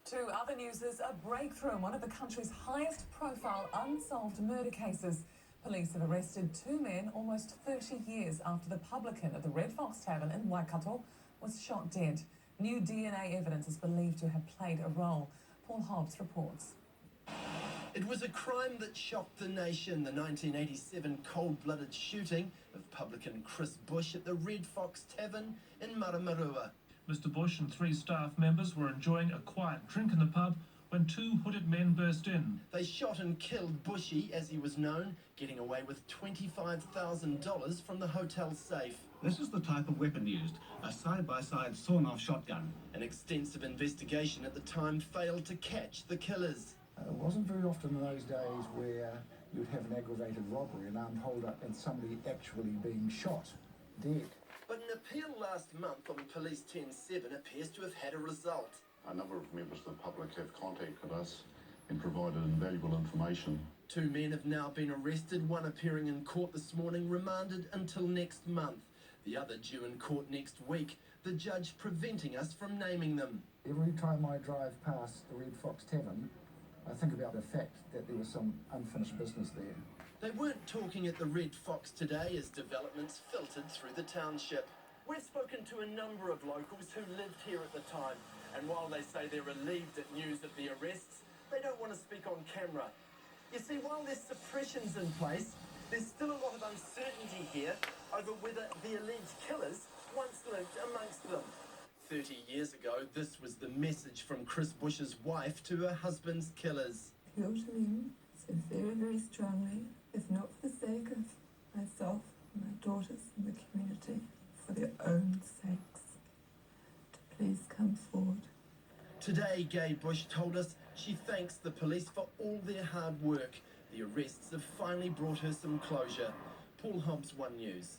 To other news, there's a breakthrough in one of the country's highest profile unsolved murder cases. Police have arrested two men almost 30 years after the publican at the Red Fox Tavern in Waikato was shot dead. New DNA evidence is believed to have played a role. Paul Hobbs reports. It was a crime that shocked the nation, the 1987 cold-blooded shooting of publican Chris Bush at the Red Fox Tavern in Maramarua. Mr Bush and three staff members were enjoying a quiet drink in the pub when two hooded men burst in. They shot and killed Bushy, as he was known, getting away with $25,000 from the hotel safe. This is the type of weapon used, a side-by-side sawn-off shotgun. An extensive investigation at the time failed to catch the killers. It wasn't very often in those days where you'd have an aggravated robbery, an armed hold-up, and somebody actually being shot dead. But an appeal last month on Police 10-7 appears to have had a result. A number of members of the public have contacted us and provided invaluable information. Two men have now been arrested, one appearing in court this morning, remanded until next month. The other due in court next week, the judge preventing us from naming them. Every time I drive past the Red Fox Tavern, I think about the fact that there was some unfinished business there. They weren't talking at the Red Fox today as developments filtered through the township. We've spoken to a number of locals who lived here at the time, and while they say they're relieved at news of the arrests, they don't want to speak on camera. You see, while there's suppressions in place, there's still a lot of uncertainty here over whether the alleged killers once lived amongst them. 30 years ago, this was the message from Chris Bush's wife to her husband's killers. Appeal to them so very, very strongly, if not for the sake of myself, my daughters and the community, for their own sakes, to please come forward. Today, Gay Bush told us she thanks the police for all their hard work. The arrests have finally brought her some closure. Paul Hobbs, One News.